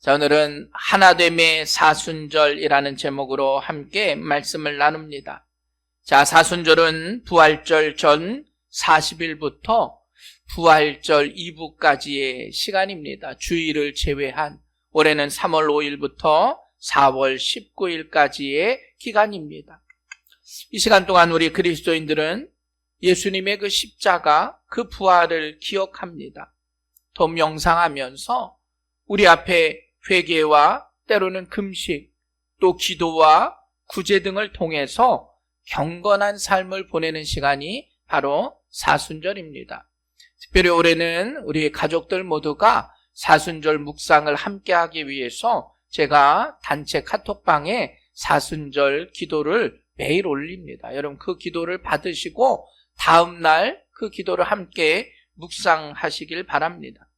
자, 오늘은 하나됨의 사순절이라는 제목으로 함께 말씀을 나눕니다. 자, 사순절은 부활절 전 40일부터 부활절 이후까지의 시간입니다. 주일을 제외한 올해는 3월 5일부터 4월 19일까지의 기간입니다. 이 시간 동안 우리 그리스도인들은 예수님의 그 십자가, 그 부활을 기억합니다. 더 명상하면서 우리 앞에 회개와 때로는 금식, 또 기도와 구제 등을 통해서 경건한 삶을 보내는 시간이 바로 사순절입니다. 특별히 올해는 우리 가족들 모두가 사순절 묵상을 함께하기 위해서 제가 단체 카톡방에 사순절 기도를 매일 올립니다. 여러분 그 기도를 받으시고 다음날 그 기도를 함께 묵상하시길 바랍니다.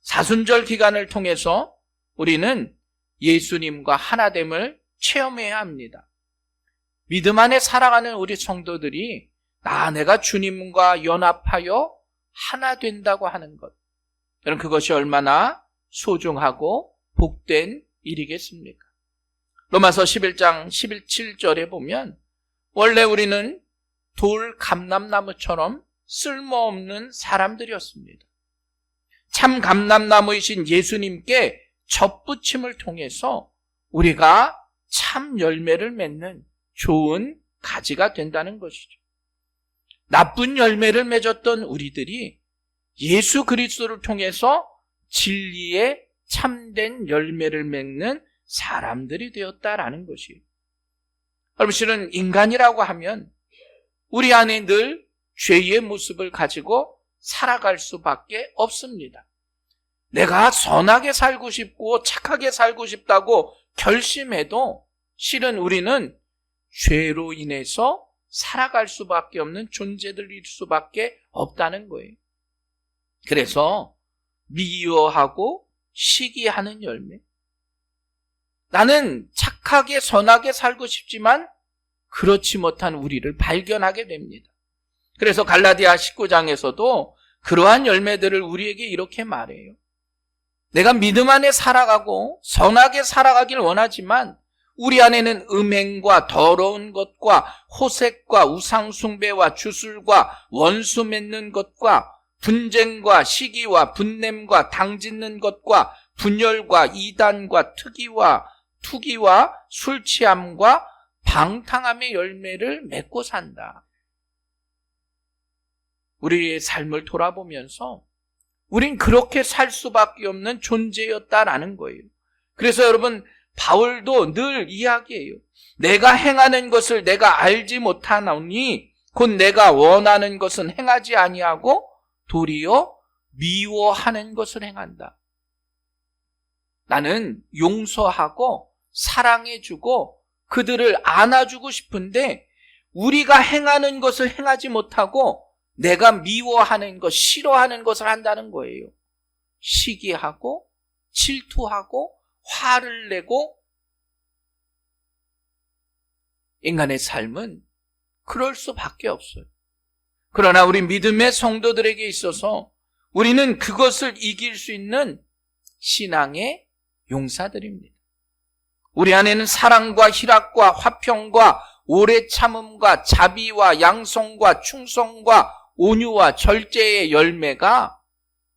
사순절 기간을 통해서 우리는 예수님과 하나됨을 체험해야 합니다. 믿음 안에 살아가는 우리 성도들이 내가 주님과 연합하여 하나 된다고 하는 것, 여러분 그것이 얼마나 소중하고 복된 일이겠습니까? 로마서 11장 17절에 보면 원래 우리는 돌 감람나무처럼 쓸모없는 사람들이었습니다. 참 감람나무이신 예수님께 접붙임을 통해서 우리가 참 열매를 맺는 좋은 가지가 된다는 것이죠. 나쁜 열매를 맺었던 우리들이 예수 그리스도를 통해서 진리의 참된 열매를 맺는 사람들이 되었다라는 것이에요. 여러분 실은 인간이라고 하면 우리 안에 늘 죄의 모습을 가지고 살아갈 수밖에 없습니다. 내가 선하게 살고 싶고 착하게 살고 싶다고 결심해도 실은 우리는 죄로 인해서 살아갈 수밖에 없는 존재들일 수밖에 없다는 거예요. 그래서 미워하고 시기하는 열매. 나는 착하게 선하게 살고 싶지만 그렇지 못한 우리를 발견하게 됩니다. 그래서 갈라디아 19장에서도 그러한 열매들을 우리에게 이렇게 말해요. 내가 믿음 안에 살아가고 선하게 살아가길 원하지만 우리 안에는 음행과 더러운 것과 호색과 우상숭배와 주술과 원수 맺는 것과 분쟁과 시기와 분냄과 당짓는 것과 분열과 이단과 투기와 술 취함과 방탕함의 열매를 맺고 산다. 우리의 삶을 돌아보면서 우린 그렇게 살 수밖에 없는 존재였다라는 거예요. 그래서 여러분 바울도 늘 이야기해요. 내가 행하는 것을 내가 알지 못하노니 곧 내가 원하는 것은 행하지 아니하고 도리어 미워하는 것을 행한다. 나는 용서하고 사랑해주고 그들을 안아주고 싶은데 우리가 행하는 것을 행하지 못하고 내가 미워하는 것, 싫어하는 것을 한다는 거예요. 시기하고 질투하고 화를 내고. 인간의 삶은 그럴 수밖에 없어요. 그러나 우리 믿음의 성도들에게 있어서 우리는 그것을 이길 수 있는 신앙의 용사들입니다. 우리 안에는 사랑과 희락과 화평과 오래 참음과 자비와 양성과 충성과 온유와 절제의 열매가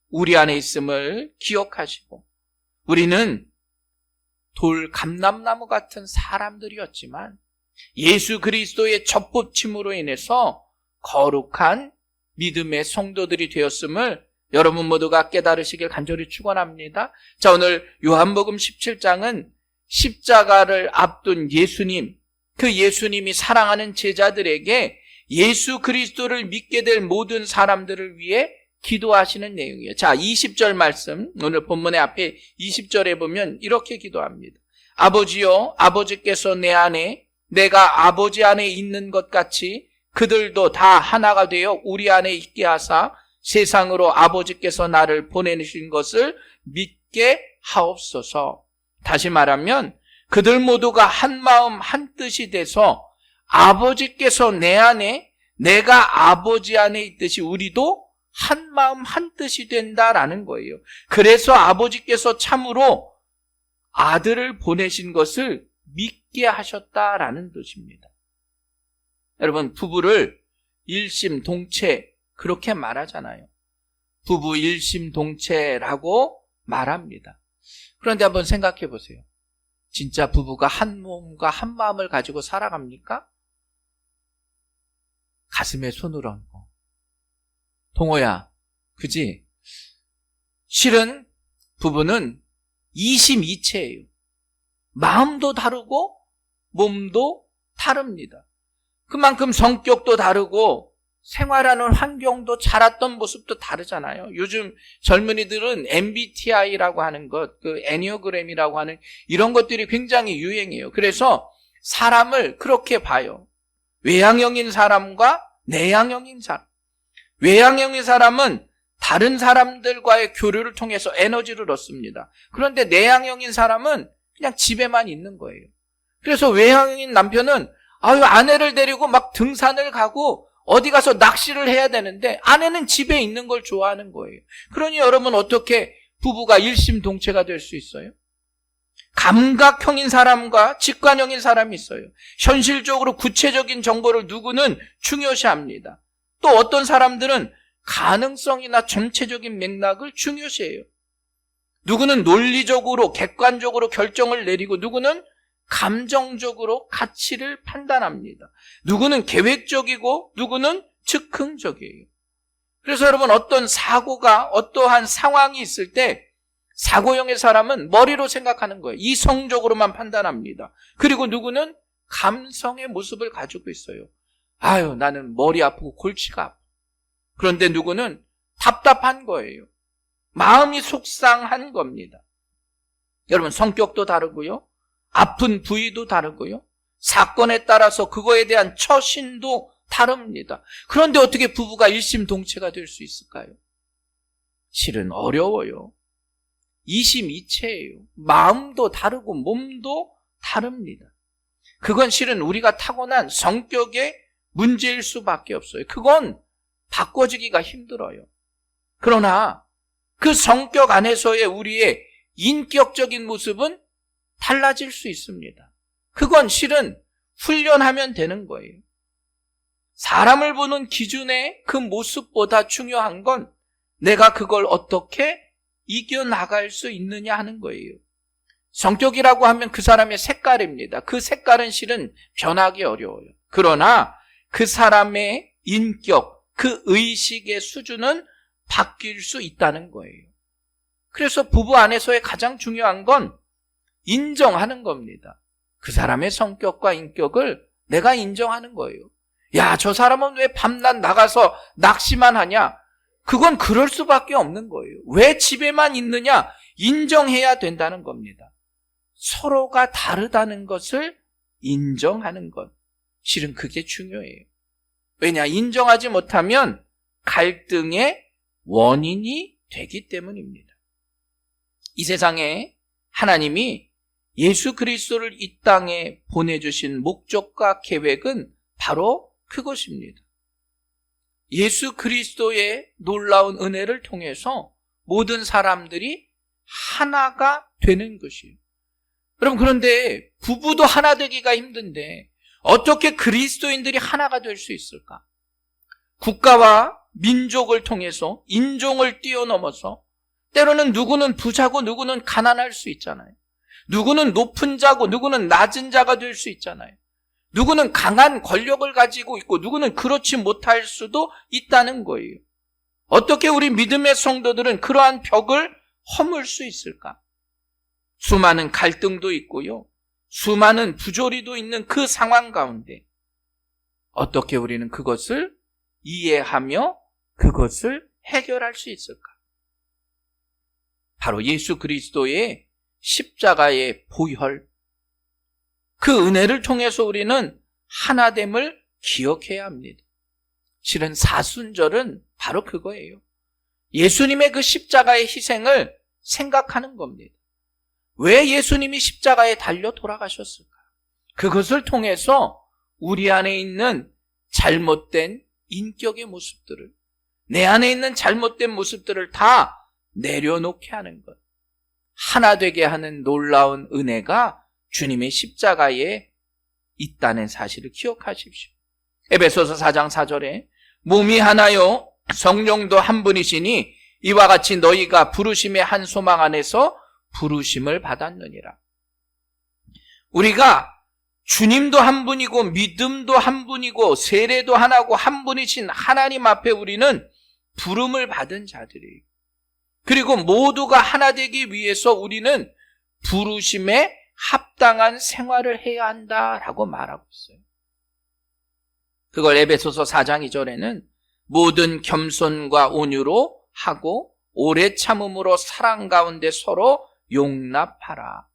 우리 안에 있음을 기억하시고, 우리는 돌 감람나무 같은 사람들이었지만 예수 그리스도의 접붙임으로 인해서 거룩한 믿음의 성도들이 되었음을 여러분 모두가 깨달으시길 간절히 축원합니다. 자, 오늘 요한복음 17장은 십자가를 앞둔 예수님, 그 예수님이 사랑하는 제자들에게 예수 그리스도를 믿게 될 모든 사람들을 위해 기도하시는 내용이에요. 자, 20절 말씀, 오늘 본문의 앞에 20절에 보면 이렇게 기도합니다. 아버지여, 아버지께서 내 안에, 내가 아버지 안에 있는 것 같이 그들도 다 하나가 되어 우리 안에 있게 하사 세상으로 아버지께서 나를 보내신 것을 믿게 하옵소서. 다시 말하면 그들 모두가 한 마음 한 뜻이 돼서 아버지께서 내 안에, 내가 아버지 안에 있듯이 우리도 한 마음 한 뜻이 된다라는 거예요. 그래서 아버지께서 참으로 아들을 보내신 것을 믿게 하셨다라는 뜻입니다. 여러분, 부부를 일심동체 그렇게 말하잖아요. 부부 일심동체라고 말합니다. 그런데 한번 생각해 보세요. 진짜 부부가 한 몸과 한 마음을 가지고 살아갑니까? 가슴에 손을 얹고. 동호야, 그지? 실은 부부는 이심이체예요. 마음도 다르고 몸도 다릅니다. 그만큼 성격도 다르고 생활하는 환경도 자랐던 모습도 다르잖아요. 요즘 젊은이들은 MBTI라고 하는 것, 그 애니어그램이라고 하는 이런 것들이 굉장히 유행이에요. 그래서 사람을 그렇게 봐요. 외향형인 사람과 내향형인 사람. 외향형인 사람은 다른 사람들과의 교류를 통해서 에너지를 얻습니다. 그런데 내향형인 사람은 그냥 집에만 있는 거예요. 그래서 외향형인 남편은 아내를 데리고 막 등산을 가고 어디 가서 낚시를 해야 되는데 아내는 집에 있는 걸 좋아하는 거예요. 그러니 여러분, 어떻게 부부가 일심동체가 될 수 있어요? 감각형인 사람과 직관형인 사람이 있어요. 현실적으로 구체적인 정보를 누구는 중요시합니다. 또 어떤 사람들은 가능성이나 전체적인 맥락을 중요시해요. 누구는 논리적으로 객관적으로 결정을 내리고 누구는 감정적으로 가치를 판단합니다. 누구는 계획적이고 누구는 즉흥적이에요. 그래서 여러분, 어떤 사고가 어떠한 상황이 있을 때 사고형의 사람은 머리로 생각하는 거예요. 이성적으로만 판단합니다. 그리고 누구는 감성의 모습을 가지고 있어요. 나는 머리 아프고 골치가 아파. 그런데 누구는 답답한 거예요. 마음이 속상한 겁니다. 여러분, 성격도 다르고요. 아픈 부위도 다르고요. 사건에 따라서 그거에 대한 처신도 다릅니다. 그런데 어떻게 부부가 일심동체가 될 수 있을까요? 실은 어려워요. 이심이체예요. 마음도 다르고 몸도 다릅니다. 그건 실은 우리가 타고난 성격의 문제일 수밖에 없어요. 그건 바꿔주기가 힘들어요. 그러나 그 성격 안에서의 우리의 인격적인 모습은 달라질 수 있습니다. 그건 실은 훈련하면 되는 거예요. 사람을 보는 기준의 그 모습보다 중요한 건 내가 그걸 어떻게 이겨나갈 수 있느냐 하는 거예요. 성격이라고 하면 그 사람의 색깔입니다. 그 색깔은 실은 변하기 어려워요. 그러나 그 사람의 인격, 그 의식의 수준은 바뀔 수 있다는 거예요. 그래서 부부 안에서의 가장 중요한 건 인정하는 겁니다. 그 사람의 성격과 인격을 내가 인정하는 거예요. 야, 저 사람은 왜 밤낮 나가서 낚시만 하냐? 그건 그럴 수밖에 없는 거예요. 왜 집에만 있느냐? 인정해야 된다는 겁니다. 서로가 다르다는 것을 인정하는 것. 실은 그게 중요해요. 왜냐? 인정하지 못하면 갈등의 원인이 되기 때문입니다. 이 세상에 하나님이 예수 그리스도를 이 땅에 보내주신 목적과 계획은 바로 그것입니다. 예수 그리스도의 놀라운 은혜를 통해서 모든 사람들이 하나가 되는 것이에요. 여러분, 그런데 부부도 하나 되기가 힘든데 어떻게 그리스도인들이 하나가 될 수 있을까? 국가와 민족을 통해서 인종을 뛰어넘어서 때로는 누구는 부자고 누구는 가난할 수 있잖아요. 누구는 높은 자고 누구는 낮은 자가 될 수 있잖아요. 누구는 강한 권력을 가지고 있고 누구는 그렇지 못할 수도 있다는 거예요. 어떻게 우리 믿음의 성도들은 그러한 벽을 허물 수 있을까? 수많은 갈등도 있고요. 수많은 부조리도 있는 그 상황 가운데 어떻게 우리는 그것을 이해하며 그것을 해결할 수 있을까? 바로 예수 그리스도의 십자가의 보혈, 그 은혜를 통해서 우리는 하나됨을 기억해야 합니다. 실은 사순절은 바로 그거예요. 예수님의 그 십자가의 희생을 생각하는 겁니다. 왜 예수님이 십자가에 달려 돌아가셨을까? 그것을 통해서 우리 안에 있는 잘못된 인격의 모습들을, 내 안에 있는 잘못된 모습들을 다 내려놓게 하는 것. 하나 되게 하는 놀라운 은혜가 주님의 십자가에 있다는 사실을 기억하십시오. 에베소서 4장 4절에 몸이 하나요 성령도 한 분이시니 이와 같이 너희가 부르심의 한 소망 안에서 부르심을 받았느니라. 우리가 주님도 한 분이고 믿음도 한 분이고 세례도 하나고 한 분이신 하나님 앞에 우리는 부름을 받은 자들이에요. 그리고 모두가 하나 되기 위해서 우리는 부르심에 합당한 생활을 해야 한다라고 말하고 있어요. 그걸 에베소서 4장 2절에는 모든 겸손과 온유로 하고 오래 참음으로 사랑 가운데 서로 용납하라.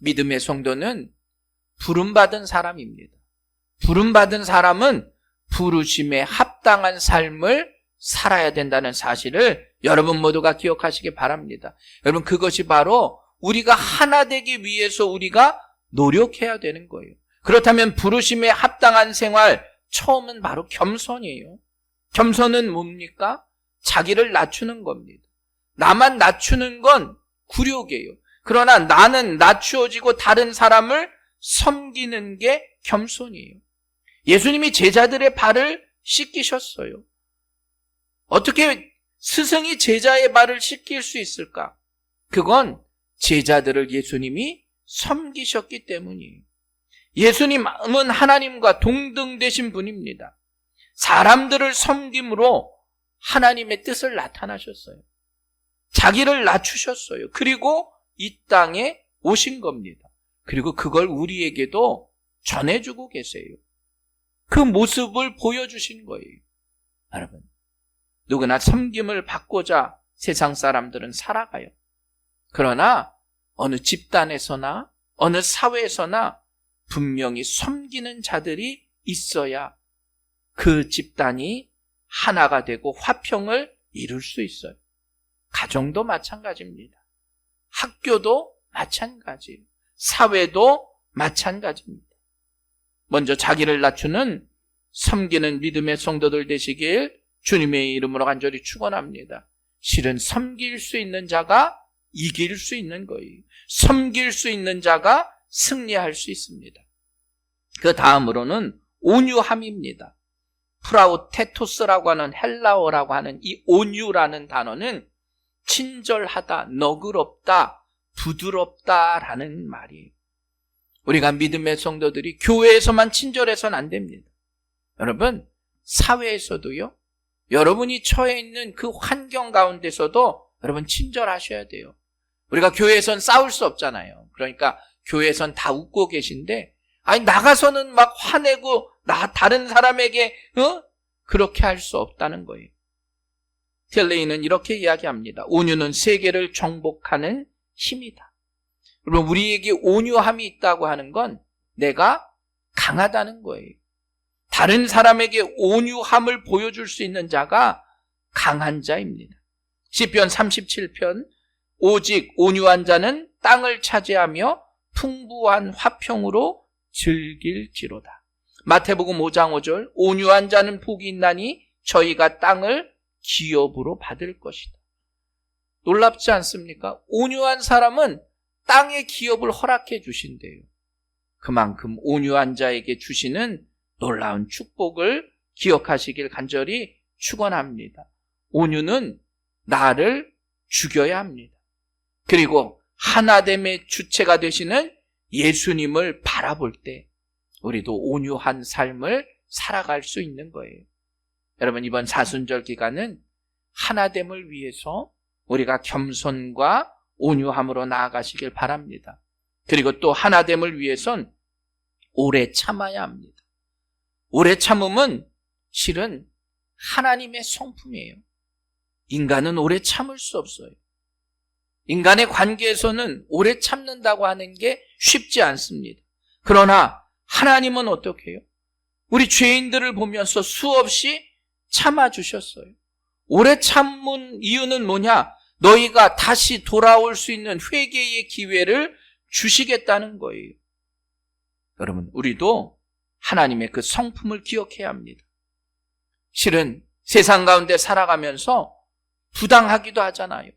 믿음의 성도는 부름받은 사람입니다. 부름받은 사람은 부르심에 합당한 삶을 살아야 된다는 사실을 여러분 모두가 기억하시기 바랍니다. 여러분, 그것이 바로 우리가 하나 되기 위해서 우리가 노력해야 되는 거예요. 그렇다면 부르심에 합당한 생활, 처음은 바로 겸손이에요. 겸손은 뭡니까? 자기를 낮추는 겁니다. 나만 낮추는 건 굴욕이에요. 그러나 나는 낮추어지고 다른 사람을 섬기는 게 겸손이에요. 예수님이 제자들의 발을 씻기셨어요. 어떻게 스승이 제자의 발을 씻길 수 있을까? 그건 제자들을 예수님이 섬기셨기 때문이에요. 예수님은 하나님과 동등되신 분입니다. 사람들을 섬김으로 하나님의 뜻을 나타나셨어요. 자기를 낮추셨어요. 그리고 이 땅에 오신 겁니다. 그리고 그걸 우리에게도 전해주고 계세요. 그 모습을 보여주신 거예요. 여러분, 누구나 섬김을 받고자 세상 사람들은 살아가요. 그러나 어느 집단에서나 어느 사회에서나 분명히 섬기는 자들이 있어야 그 집단이 하나가 되고 화평을 이룰 수 있어요. 가정도 마찬가지입니다. 학교도 마찬가지예요. 사회도 마찬가지입니다. 먼저 자기를 낮추는 섬기는 믿음의 성도들 되시길 주님의 이름으로 간절히 축원합니다. 실은 섬길 수 있는 자가 이길 수 있는 거예요. 섬길 수 있는 자가 승리할 수 있습니다. 그 다음으로는 온유함입니다. 프라우테토스라고 하는 헬라어라고 하는 이 온유라는 단어는 친절하다, 너그럽다, 부드럽다라는 말이에요. 우리가 믿음의 성도들이 교회에서만 친절해서는 안 됩니다. 여러분, 사회에서도요, 여러분이 처해 있는 그 환경 가운데서도 여러분 친절하셔야 돼요. 우리가 교회에선 싸울 수 없잖아요. 그러니까 교회에선 다 웃고 계신데, 아니 나가서는 막 화내고 다른 사람에게 그렇게 할 수 없다는 거예요. 텔레이는 이렇게 이야기합니다. 온유는 세계를 정복하는 힘이다. 여러분, 우리에게 온유함이 있다고 하는 건 내가 강하다는 거예요. 다른 사람에게 온유함을 보여줄 수 있는 자가 강한 자입니다. 시편 37편 오직 온유한 자는 땅을 차지하며 풍부한 화평으로 즐길지로다. 마태복음 5장 5절 온유한 자는 복이 있나니 저희가 땅을 기업으로 받을 것이다. 놀랍지 않습니까? 온유한 사람은 땅의 기업을 허락해 주신대요. 그만큼 온유한 자에게 주시는 놀라운 축복을 기억하시길 간절히 축원합니다. 온유는 나를 죽여야 합니다. 그리고 하나됨의 주체가 되시는 예수님을 바라볼 때 우리도 온유한 삶을 살아갈 수 있는 거예요. 여러분, 이번 사순절 기간은 하나됨을 위해서 우리가 겸손과 온유함으로 나아가시길 바랍니다. 그리고 또 하나됨을 위해선 오래 참아야 합니다. 오래 참음은 실은 하나님의 성품이에요. 인간은 오래 참을 수 없어요. 인간의 관계에서는 오래 참는다고 하는 게 쉽지 않습니다. 그러나 하나님은 어떻게 해요? 우리 죄인들을 보면서 수없이 참아주셨어요. 오래 참은 이유는 뭐냐? 너희가 다시 돌아올 수 있는 회개의 기회를 주시겠다는 거예요. 여러분, 우리도 하나님의 그 성품을 기억해야 합니다. 실은 세상 가운데 살아가면서 부당하기도 하잖아요.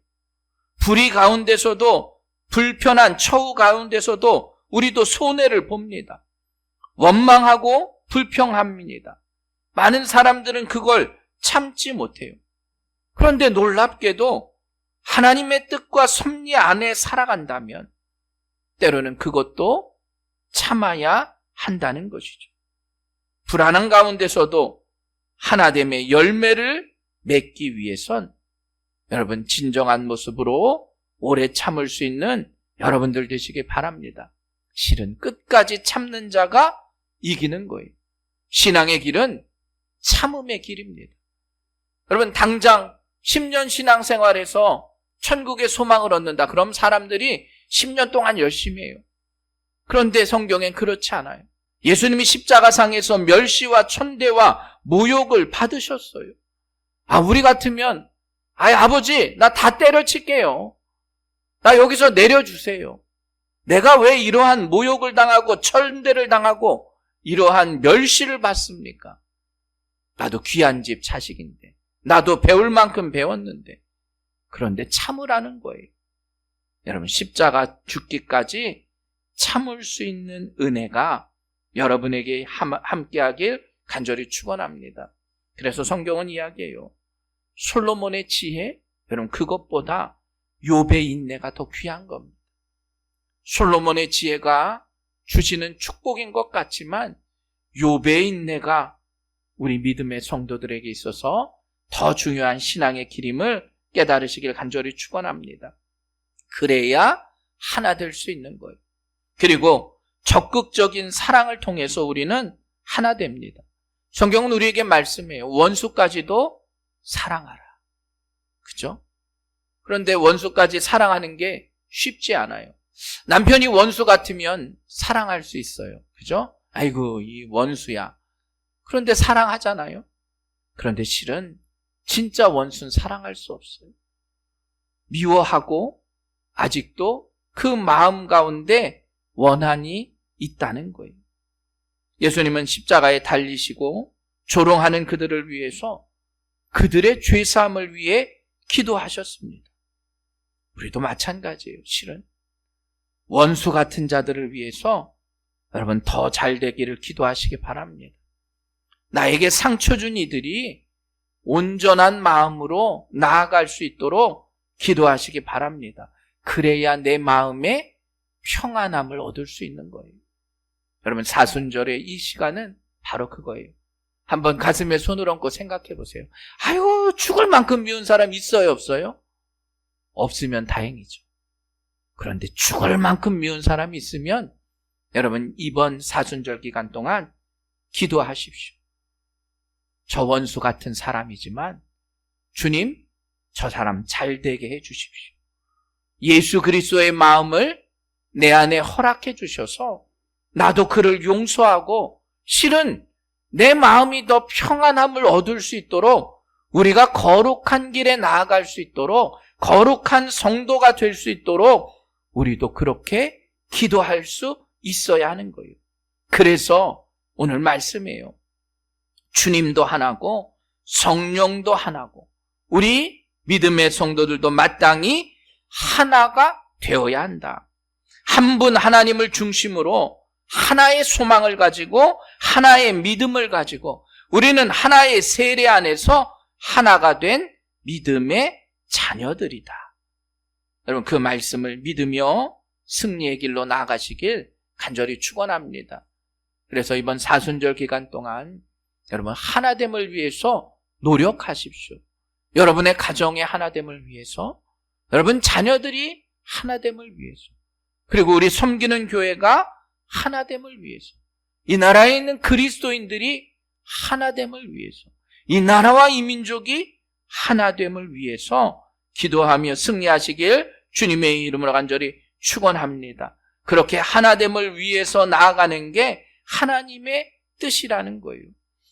불의 가운데서도, 불편한 처우 가운데서도 우리도 손해를 봅니다. 원망하고 불평합니다. 많은 사람들은 그걸 참지 못해요. 그런데 놀랍게도 하나님의 뜻과 섭리 안에 살아간다면 때로는 그것도 참아야 한다는 것이죠. 불안한 가운데서도 하나됨의 열매를 맺기 위해선 여러분 진정한 모습으로 오래 참을 수 있는 여러분들 되시길 바랍니다. 실은 끝까지 참는 자가 이기는 거예요. 신앙의 길은 참음의 길입니다. 여러분 당장 10년 신앙생활에서 천국의 소망을 얻는다. 그럼 사람들이 10년 동안 열심히 해요. 그런데 성경엔 그렇지 않아요. 예수님이 십자가상에서 멸시와 천대와 모욕을 받으셨어요. 우리 같으면 아버지 나 다 때려칠게요. 나 여기서 내려주세요. 내가 왜 이러한 모욕을 당하고 천대를 당하고 이러한 멸시를 받습니까? 나도 귀한 집 자식인데, 나도 배울 만큼 배웠는데. 그런데 참으라는 거예요. 여러분 십자가 죽기까지 참을 수 있는 은혜가 여러분에게 함께하길 간절히 축원합니다. 그래서 성경은 이야기해요. 솔로몬의 지혜, 여러분 그것보다 욥의 인내가 더 귀한 겁니다. 솔로몬의 지혜가 주시는 축복인 것 같지만 욥의 인내가 우리 믿음의 성도들에게 있어서 더 중요한 신앙의 길임을 깨달으시길 간절히 축원합니다. 그래야 하나 될 수 있는 거예요. 그리고 적극적인 사랑을 통해서 우리는 하나 됩니다. 성경은 우리에게 말씀해요. 원수까지도 사랑하라. 그죠? 그런데 원수까지 사랑하는 게 쉽지 않아요. 남편이 원수 같으면 사랑할 수 있어요. 그죠? 아이고 이 원수야. 그런데 사랑하잖아요. 그런데 실은 진짜 원수는 사랑할 수 없어요. 미워하고 아직도 그 마음 가운데 원한이 있다는 거예요. 예수님은 십자가에 달리시고 조롱하는 그들을 위해서 그들의 죄사함을 위해 기도하셨습니다. 우리도 마찬가지예요. 실은 원수 같은 자들을 위해서 여러분 더 잘 되기를 기도하시기 바랍니다. 나에게 상처 준 이들이 온전한 마음으로 나아갈 수 있도록 기도하시기 바랍니다. 그래야 내 마음에 평안함을 얻을 수 있는 거예요. 여러분 사순절의 이 시간은 바로 그거예요. 한번 가슴에 손을 얹고 생각해 보세요. 아유 죽을 만큼 미운 사람 있어요 없어요? 없으면 다행이죠. 그런데 죽을 만큼 미운 사람이 있으면 여러분 이번 사순절 기간 동안 기도하십시오. 저 원수 같은 사람이지만 주님 저 사람 잘 되게 해 주십시오. 예수 그리스도의 마음을 내 안에 허락해 주셔서 나도 그를 용서하고 실은 내 마음이 더 평안함을 얻을 수 있도록 우리가 거룩한 길에 나아갈 수 있도록 거룩한 성도가 될 수 있도록 우리도 그렇게 기도할 수 있어야 하는 거예요. 그래서 오늘 말씀이에요. 주님도 하나고 성령도 하나고 우리 믿음의 성도들도 마땅히 하나가 되어야 한다. 한 분 하나님을 중심으로 하나의 소망을 가지고 하나의 믿음을 가지고 우리는 하나의 세례 안에서 하나가 된 믿음의 자녀들이다. 여러분 그 말씀을 믿으며 승리의 길로 나아가시길 간절히 축원합니다. 그래서 이번 사순절 기간 동안 여러분 하나됨을 위해서 노력하십시오. 여러분의 가정의 하나됨을 위해서, 여러분 자녀들이 하나됨을 위해서, 그리고 우리 섬기는 교회가 하나됨을 위해서, 이 나라에 있는 그리스도인들이 하나됨을 위해서, 이 나라와 이 민족이 하나됨을 위해서 기도하며 승리하시길 주님의 이름으로 간절히 축원합니다. 그렇게 하나됨을 위해서 나아가는 게 하나님의 뜻이라는 거예요.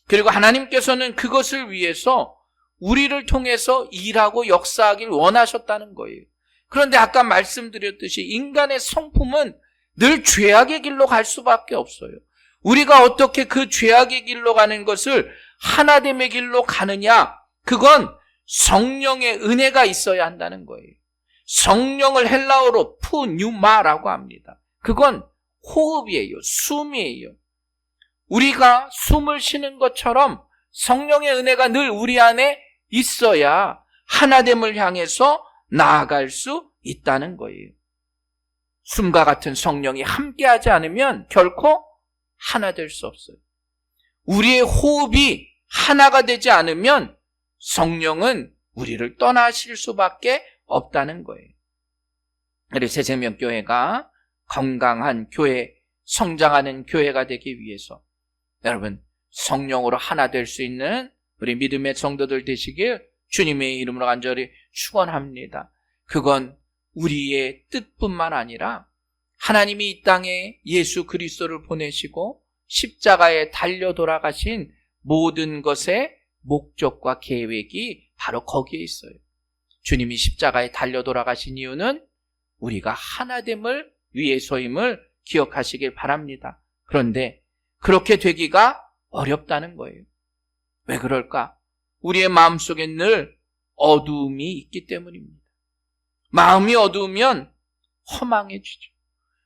그리고 하나님께서는 그것을 위해서 우리를 통해서 일하고 역사하길 원하셨다는 거예요. 그런데 아까 말씀드렸듯이 인간의 성품은 늘 죄악의 길로 갈 수밖에 없어요. 우리가 어떻게 그 죄악의 길로 가는 것을 하나됨의 길로 가느냐? 그건 성령의 은혜가 있어야 한다는 거예요. 성령을 헬라어로 푸뉴마라고 합니다. 그건 호흡이에요. 숨이에요. 우리가 숨을 쉬는 것처럼 성령의 은혜가 늘 우리 안에 있어야 하나됨을 향해서 나아갈 수 있다는 거예요. 숨과 같은 성령이 함께하지 않으면 결코 하나 될 수 없어요. 우리의 호흡이 하나가 되지 않으면 성령은 우리를 떠나실 수밖에 없다는 거예요. 우리 새생명교회가 건강한 교회, 성장하는 교회가 되기 위해서 여러분 성령으로 하나 될 수 있는 우리 믿음의 성도들 되시길 주님의 이름으로 간절히 축원합니다. 그건 우리의 뜻뿐만 아니라 하나님이 이 땅에 예수 그리스도를 보내시고 십자가에 달려 돌아가신 모든 것의 목적과 계획이 바로 거기에 있어요. 주님이 십자가에 달려 돌아가신 이유는 우리가 하나됨을 위해서임을 기억하시길 바랍니다. 그런데 그렇게 되기가 어렵다는 거예요. 왜 그럴까? 우리의 마음속에 늘 어두움이 있기 때문입니다. 마음이 어두우면 허망해지죠.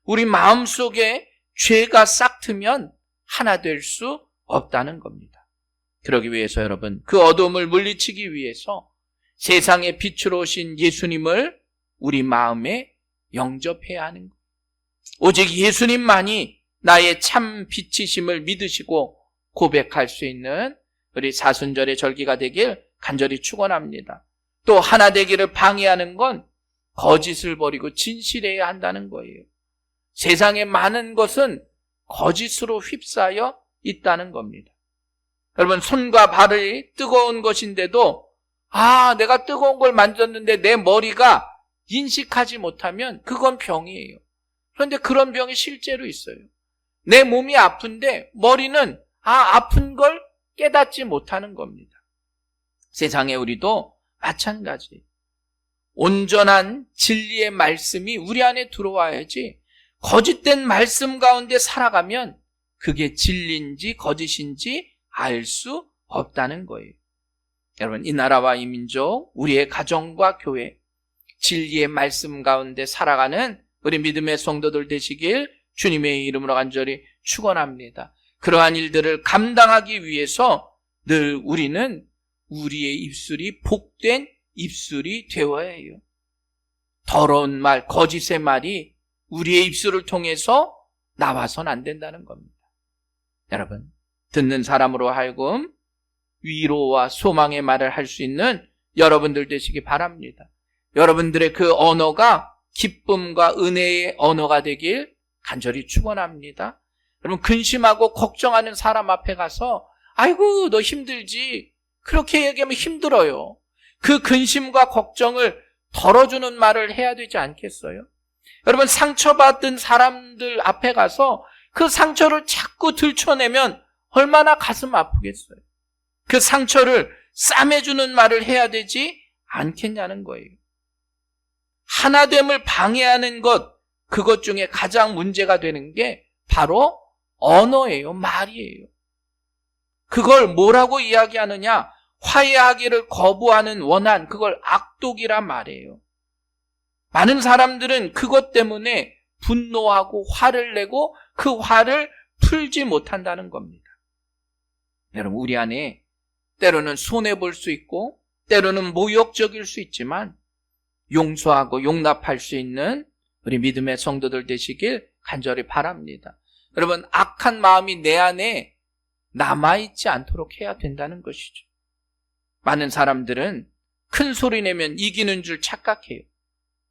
우리 마음속에 죄가 싹트면 하나 될 수 없다는 겁니다. 그러기 위해서 여러분, 그 어두움을 물리치기 위해서 세상의 빛으로 오신 예수님을 우리 마음에 영접해야 하는 거예요. 오직 예수님만이 나의 참 빛이심을 믿으시고 고백할 수 있는 우리 사순절의 절기가 되길 간절히 축원합니다. 또 하나 되기를 방해하는 건 거짓을 버리고 진실해야 한다는 거예요. 세상의 많은 것은 거짓으로 휩싸여 있다는 겁니다. 여러분, 손과 발이 뜨거운 것인데도 내가 뜨거운 걸 만졌는데 내 머리가 인식하지 못하면 그건 병이에요. 그런데 그런 병이 실제로 있어요. 내 몸이 아픈데 머리는 아픈 걸 깨닫지 못하는 겁니다. 세상에 우리도 마찬가지예요. 온전한 진리의 말씀이 우리 안에 들어와야지 거짓된 말씀 가운데 살아가면 그게 진리인지 거짓인지 알 수 없다는 거예요. 여러분, 이 나라와 이 민족, 우리의 가정과 교회, 진리의 말씀 가운데 살아가는 우리 믿음의 성도들 되시길 주님의 이름으로 간절히 축원합니다. 그러한 일들을 감당하기 위해서 늘 우리는 우리의 입술이 복된 입술이 되어야 해요. 더러운 말, 거짓의 말이 우리의 입술을 통해서 나와서는 안 된다는 겁니다. 여러분, 듣는 사람으로 하여금 위로와 소망의 말을 할 수 있는 여러분들 되시기 바랍니다. 여러분들의 그 언어가 기쁨과 은혜의 언어가 되길 간절히 축원합니다. 여러분, 근심하고 걱정하는 사람 앞에 가서 아이고 너 힘들지, 그렇게 얘기하면 힘들어요. 그 근심과 걱정을 덜어주는 말을 해야 되지 않겠어요? 여러분, 상처받은 사람들 앞에 가서 그 상처를 자꾸 들춰내면 얼마나 가슴 아프겠어요? 그 상처를 싸매주는 말을 해야 되지 않겠냐는 거예요. 하나됨을 방해하는 그것 중에 가장 문제가 되는 게 바로 언어예요. 말이에요. 그걸 뭐라고 이야기하느냐? 화해하기를 거부하는 원한, 그걸 악독이란 말이에요. 많은 사람들은 그것 때문에 분노하고 화를 내고 그 화를 풀지 못한다는 겁니다. 여러분, 우리 안에 때로는 손해볼 수 있고 때로는 모욕적일 수 있지만 용서하고 용납할 수 있는 우리 믿음의 성도들 되시길 간절히 바랍니다. 여러분, 악한 마음이 내 안에 남아있지 않도록 해야 된다는 것이죠. 많은 사람들은 큰 소리 내면 이기는 줄 착각해요.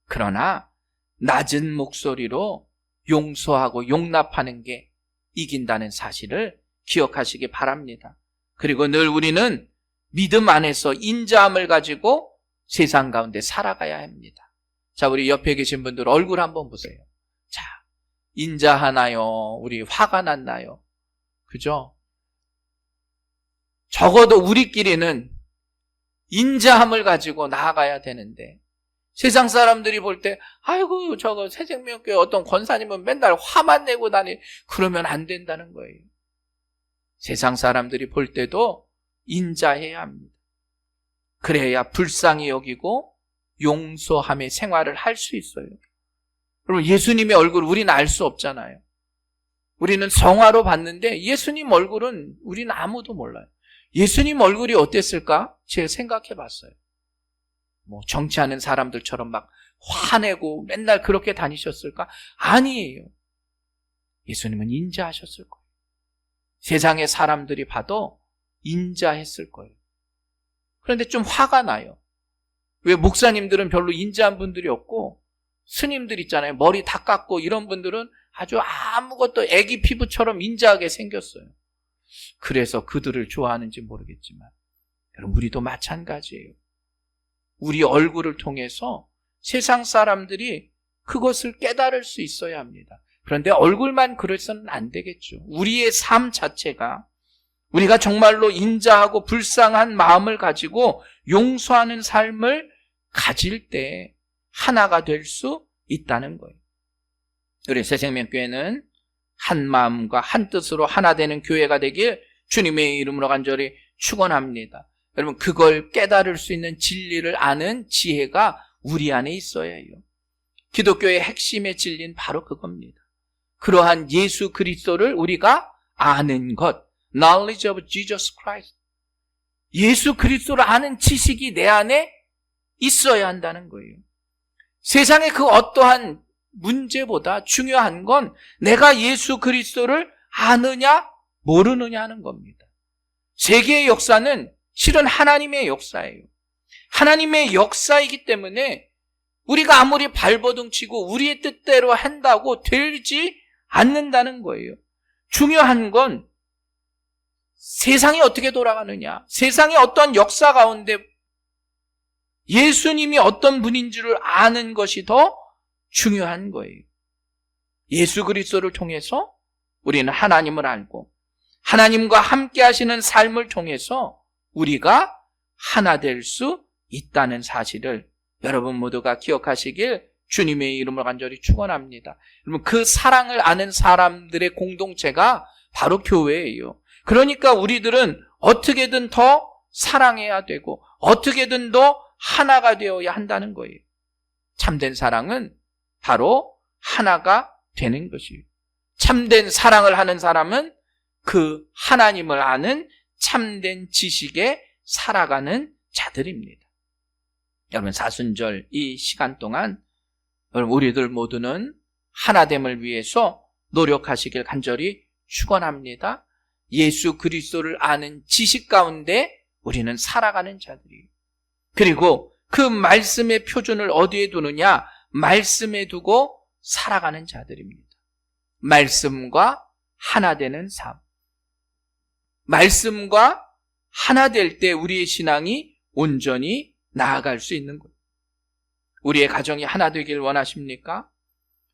그러나 낮은 목소리로 용서하고 용납하는 게 이긴다는 사실을 기억하시기 바랍니다. 그리고 늘 우리는 믿음 안에서 인자함을 가지고 세상 가운데 살아가야 합니다. 자, 우리 옆에 계신 분들 얼굴 한번 보세요. 자, 인자하나요? 우리 화가 났나요? 그죠? 적어도 우리끼리는 인자함을 가지고 나아가야 되는데 세상 사람들이 볼 때 아이고 저거 새생명교회 어떤 권사님은 맨날 화만 내고 다니, 그러면 안 된다는 거예요. 세상 사람들이 볼 때도 인자해야 합니다. 그래야 불쌍히 여기고 용서함의 생활을 할 수 있어요. 여러분, 예수님의 얼굴 우리는 알 수 없잖아요. 우리는 성화로 봤는데 예수님 얼굴은 우리는 아무도 몰라요. 예수님 얼굴이 어땠을까? 제가 생각해 봤어요. 정치하는 사람들처럼 막 화내고 맨날 그렇게 다니셨을까? 아니에요. 예수님은 인자하셨을 거예요. 세상의 사람들이 봐도 인자했을 거예요. 그런데 좀 화가 나요. 왜 목사님들은 별로 인자한 분들이 없고 스님들 있잖아요. 머리 다 깎고 이런 분들은 아주 아무것도 애기 피부처럼 인자하게 생겼어요. 그래서 그들을 좋아하는지 모르겠지만 여러분, 우리도 마찬가지예요. 우리 얼굴을 통해서 세상 사람들이 그것을 깨달을 수 있어야 합니다. 그런데 얼굴만 그래서는 안 되겠죠. 우리의 삶 자체가 우리가 정말로 인자하고 불쌍한 마음을 가지고 용서하는 삶을 가질 때 하나가 될 수 있다는 거예요. 우리 새생명교회는 한 마음과 한 뜻으로 하나 되는 교회가 되길 주님의 이름으로 간절히 축원합니다. 여러분, 그걸 깨달을 수 있는 진리를 아는 지혜가 우리 안에 있어야 해요. 기독교의 핵심의 진리는 바로 그겁니다. 그러한 예수 그리스도를 우리가 아는 것, knowledge of Jesus Christ. 예수 그리스도를 아는 지식이 내 안에 있어야 한다는 거예요. 세상의 그 어떠한 문제보다 중요한 건 내가 예수 그리스도를 아느냐 모르느냐 하는 겁니다. 세계의 역사는 실은 하나님의 역사예요. 하나님의 역사이기 때문에 우리가 아무리 발버둥 치고 우리의 뜻대로 한다고 되지 않는다는 거예요. 중요한 건 세상이 어떻게 돌아가느냐, 세상의 어떤 역사 가운데 예수님이 어떤 분인 줄을 아는 것이 더 중요한 거예요. 예수 그리스도를 통해서 우리는 하나님을 알고 하나님과 함께 하시는 삶을 통해서 우리가 하나 될 수 있다는 사실을 여러분 모두가 기억하시길 주님의 이름으로 간절히 축원합니다. 여러분, 그 사랑을 아는 사람들의 공동체가 바로 교회예요. 그러니까 우리들은 어떻게든 더 사랑해야 되고 어떻게든 더 하나가 되어야 한다는 거예요. 참된 사랑은 바로 하나가 되는 것이에요. 참된 사랑을 하는 사람은 그 하나님을 아는 참된 지식에 살아가는 자들입니다. 여러분, 사순절 이 시간 동안 여러분, 우리들 모두는 하나됨을 위해서 노력하시길 간절히 축원합니다. 예수 그리스도를 아는 지식 가운데 우리는 살아가는 자들이에요. 그리고 그 말씀의 표준을 어디에 두느냐? 말씀에 두고 살아가는 자들입니다. 말씀과 하나 되는 삶. 말씀과 하나 될 때 우리의 신앙이 온전히 나아갈 수 있는 거예요. 우리의 가정이 하나 되길 원하십니까?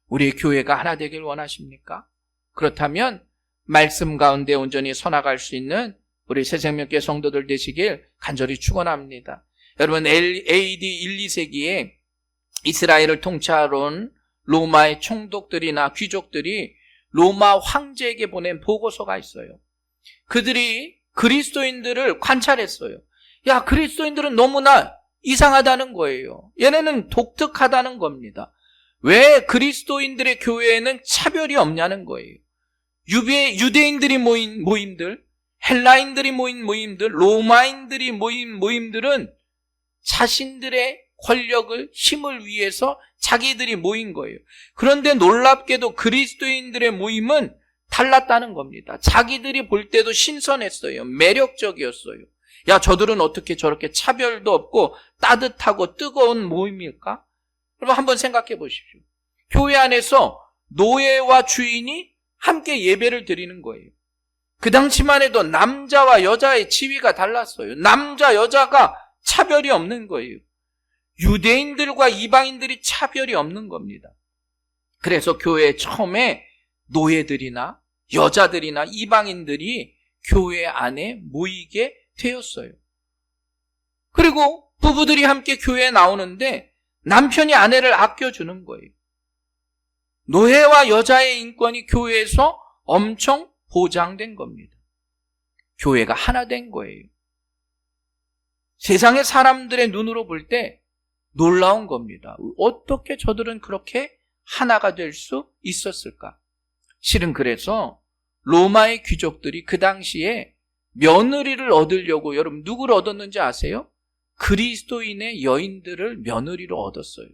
우리의 교회가 하나 되길 원하십니까? 그렇다면 말씀 가운데 온전히 서나갈 수 있는 우리 새생명교회 성도들 되시길 간절히 축원합니다. 여러분, AD 1, 2세기에 이스라엘을 통치하러 온 로마의 총독들이나 귀족들이 로마 황제에게 보낸 보고서가 있어요. 그들이 그리스도인들을 관찰했어요. 야, 그리스도인들은 너무나 이상하다는 거예요. 얘네는 독특하다는 겁니다. 왜 그리스도인들의 교회에는 차별이 없냐는 거예요. 유대인들이 모인 모임들, 헬라인들이 모인 모임들, 로마인들이 모인 모임들은 자신들의 권력을, 힘을 위해서 자기들이 모인 거예요. 그런데 놀랍게도 그리스도인들의 모임은 달랐다는 겁니다. 자기들이 볼 때도 신선했어요. 매력적이었어요. 야, 저들은 어떻게 저렇게 차별도 없고 따뜻하고 뜨거운 모임일까? 여러분, 한번 생각해 보십시오. 교회 안에서 노예와 주인이 함께 예배를 드리는 거예요. 그 당시만 해도 남자와 여자의 지위가 달랐어요. 남자, 여자가 차별이 없는 거예요. 유대인들과 이방인들이 차별이 없는 겁니다. 그래서 교회에 처음에 노예들이나 여자들이나 이방인들이 교회 안에 모이게 되었어요. 그리고 부부들이 함께 교회에 나오는데 남편이 아내를 아껴주는 거예요. 노예와 여자의 인권이 교회에서 엄청 보장된 겁니다. 교회가 하나 된 거예요. 세상의 사람들의 눈으로 볼 때 놀라운 겁니다. 어떻게 저들은 그렇게 하나가 될 수 있었을까? 실은 그래서 로마의 귀족들이 그 당시에 며느리를 얻으려고, 여러분 누구를 얻었는지 아세요? 그리스도인의 여인들을 며느리로 얻었어요.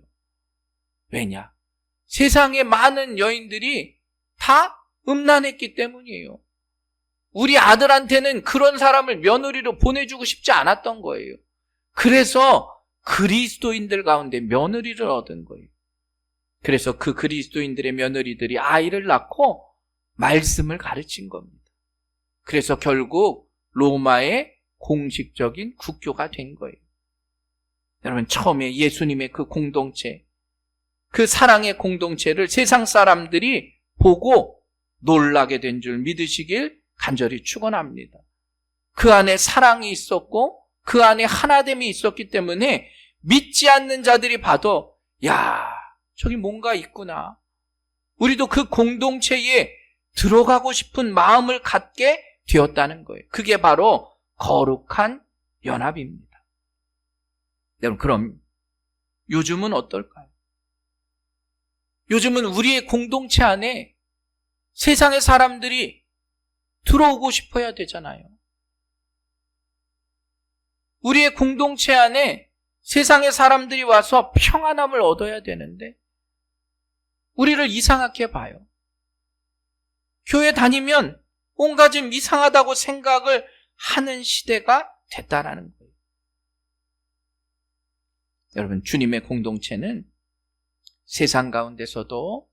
왜냐? 세상의 많은 여인들이 다 음란했기 때문이에요. 우리 아들한테는 그런 사람을 며느리로 보내주고 싶지 않았던 거예요. 그래서 그리스도인들 가운데 며느리를 얻은 거예요. 그래서 그 그리스도인들의 며느리들이 아이를 낳고 말씀을 가르친 겁니다. 그래서 결국 로마의 공식적인 국교가 된 거예요. 여러분, 처음에 예수님의 그 공동체, 그 사랑의 공동체를 세상 사람들이 보고 놀라게 된 줄 믿으시길 간절히 축원합니다. 그 안에 사랑이 있었고 그 안에 하나됨이 있었기 때문에 믿지 않는 자들이 봐도 야, 저기 뭔가 있구나. 우리도 그 공동체에 들어가고 싶은 마음을 갖게 되었다는 거예요. 그게 바로 거룩한 연합입니다. 여러분, 그럼 요즘은 어떨까요? 요즘은 우리의 공동체 안에 세상의 사람들이 들어오고 싶어야 되잖아요. 우리의 공동체 안에 세상의 사람들이 와서 평안함을 얻어야 되는데 우리를 이상하게 봐요. 교회 다니면 온갖 좀 이상하다고 생각을 하는 시대가 됐다라는 거예요. 여러분, 주님의 공동체는 세상 가운데서도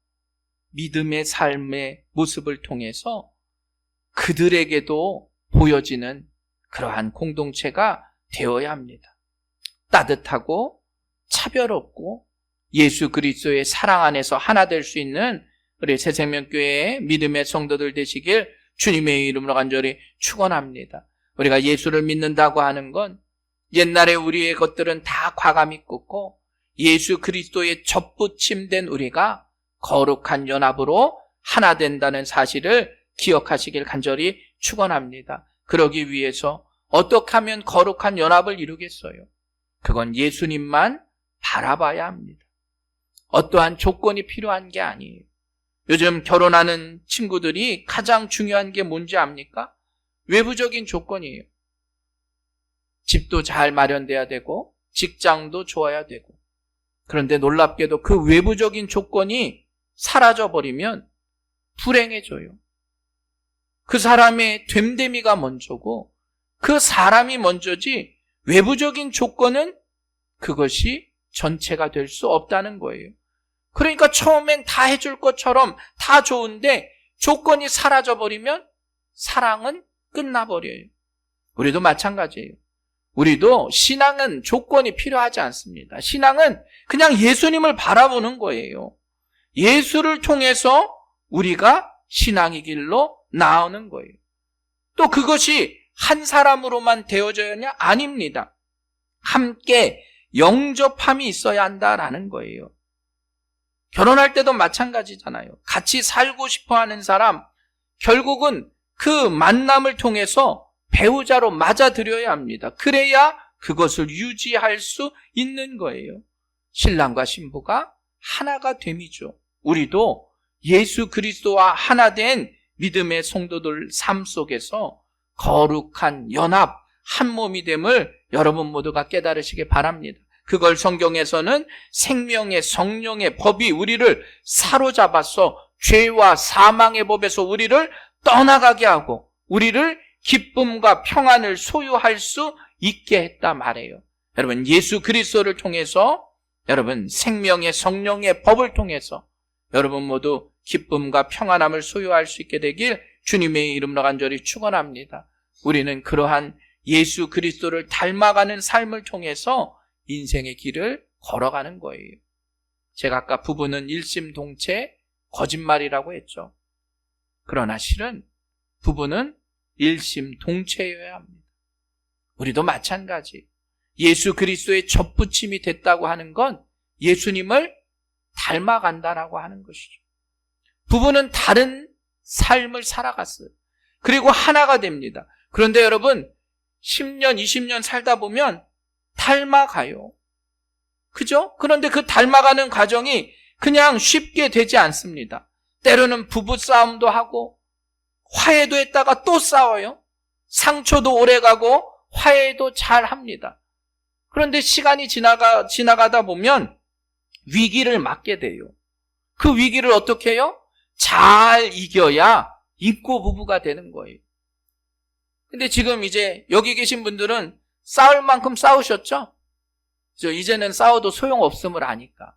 믿음의 삶의 모습을 통해서 그들에게도 보여지는 그러한 공동체가 되어야 합니다. 따뜻하고 차별 없고 예수 그리스도의 사랑 안에서 하나 될 수 있는 우리 새생명교회의 믿음의 성도들 되시길 주님의 이름으로 간절히 축원합니다. 우리가 예수를 믿는다고 하는 건 옛날에 우리의 것들은 다 과감히 끄고 예수 그리스도의 접붙임된 우리가 거룩한 연합으로 하나 된다는 사실을 기억하시길 간절히 축원합니다. 그러기 위해서 어떻게 하면 거룩한 연합을 이루겠어요? 그건 예수님만 바라봐야 합니다. 어떠한 조건이 필요한 게 아니에요. 요즘 결혼하는 친구들이 가장 중요한 게 뭔지 압니까? 외부적인 조건이에요. 집도 잘 마련돼야 되고 직장도 좋아야 되고. 그런데 놀랍게도 그 외부적인 조건이 사라져버리면 불행해져요. 그 사람의 됨됨이가 먼저고 그 사람이 먼저지 외부적인 조건은 그것이 전체가 될 수 없다는 거예요. 그러니까 처음엔 다 해줄 것처럼 다 좋은데 조건이 사라져버리면 사랑은 끝나버려요. 우리도 마찬가지예요. 우리도 신앙은 조건이 필요하지 않습니다. 신앙은 그냥 예수님을 바라보는 거예요. 예수를 통해서 우리가 신앙의 길로 나오는 거예요. 또 그것이 한 사람으로만 되어져야 하냐? 아닙니다. 함께 영접함이 있어야 한다라는 거예요. 결혼할 때도 마찬가지잖아요. 같이 살고 싶어 하는 사람, 결국은 그 만남을 통해서 배우자로 맞아들여야 합니다. 그래야 그것을 유지할 수 있는 거예요. 신랑과 신부가 하나가 됨이죠. 우리도 예수 그리스도와 하나 된 믿음의 성도들 삶 속에서 거룩한 연합, 한 몸이 됨을 여러분 모두가 깨달으시기 바랍니다. 그걸 성경에서는 생명의 성령의 법이 우리를 사로잡아서 죄와 사망의 법에서 우리를 떠나가게 하고 우리를 기쁨과 평안을 소유할 수 있게 했다 말해요. 여러분, 예수 그리스도를 통해서, 여러분 생명의 성령의 법을 통해서 여러분 모두 기쁨과 평안함을 소유할 수 있게 되길 주님의 이름으로 간절히 축원합니다. 우리는 그러한 예수 그리스도를 닮아가는 삶을 통해서 인생의 길을 걸어가는 거예요. 제가 아까 부부는 일심동체 거짓말이라고 했죠. 그러나 실은 부부는 일심동체여야 합니다. 우리도 마찬가지. 예수 그리스도의 접붙임이 됐다고 하는 건 예수님을 닮아간다라고 하는 것이죠. 부부는 다른 삶을 살아갔어요. 그리고 하나가 됩니다. 그런데 여러분 10년, 20년 살다 보면 닮아가요. 그죠? 그런데 그 닮아가는 과정이 그냥 쉽게 되지 않습니다. 때로는 부부싸움도 하고 화해도 했다가 또 싸워요. 상처도 오래가고 화해도 잘 합니다. 그런데 시간이 지나가다 보면 위기를 맞게 돼요. 그 위기를 어떻게 해요? 잘 이겨야 인고 부부가 되는 거예요. 근데 지금 이제 여기 계신 분들은 싸울 만큼 싸우셨죠? 이제는 싸워도 소용없음을 아니까.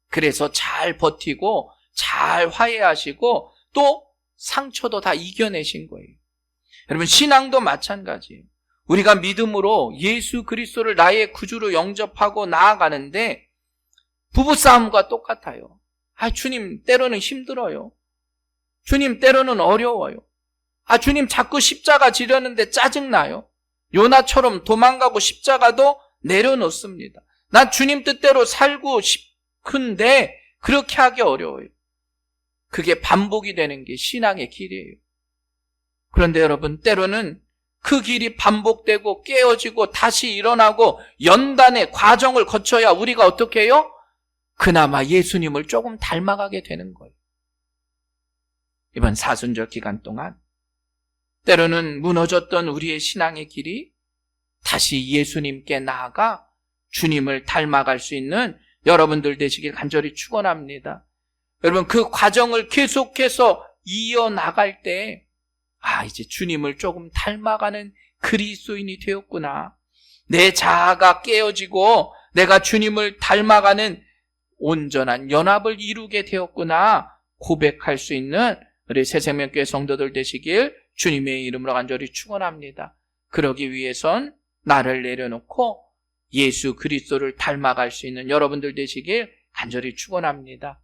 그래서 잘 버티고 잘 화해하시고 또 상처도 다 이겨내신 거예요. 여러분, 신앙도 마찬가지예요. 우리가 믿음으로 예수 그리스도를 나의 구주로 영접하고 나아가는데 부부싸움과 똑같아요. 주님 때로는 힘들어요. 주님 때로는 어려워요. 주님 자꾸 십자가 지려는데 짜증나요. 요나처럼 도망가고 십자가도 내려놓습니다. 난 주님 뜻대로 살고 싶은데 그렇게 하기 어려워요. 그게 반복이 되는 게 신앙의 길이에요. 그런데 여러분, 때로는 그 길이 반복되고 깨어지고 다시 일어나고 연단의 과정을 거쳐야 우리가 어떻게 해요? 그나마 예수님을 조금 닮아가게 되는 거예요. 이번 사순절 기간 동안 때로는 무너졌던 우리의 신앙의 길이 다시 예수님께 나아가 주님을 닮아갈 수 있는 여러분들 되시길 간절히 축원합니다. 여러분, 그 과정을 계속해서 이어나갈 때 이제 주님을 조금 닮아가는 그리스도인이 되었구나. 내 자아가 깨어지고 내가 주님을 닮아가는 온전한 연합을 이루게 되었구나 고백할 수 있는 우리 새생명교회 성도들 되시길 주님의 이름으로 간절히 축원합니다. 그러기 위해선 나를 내려놓고 예수 그리스도를 닮아갈 수 있는 여러분들 되시길 간절히 축원합니다.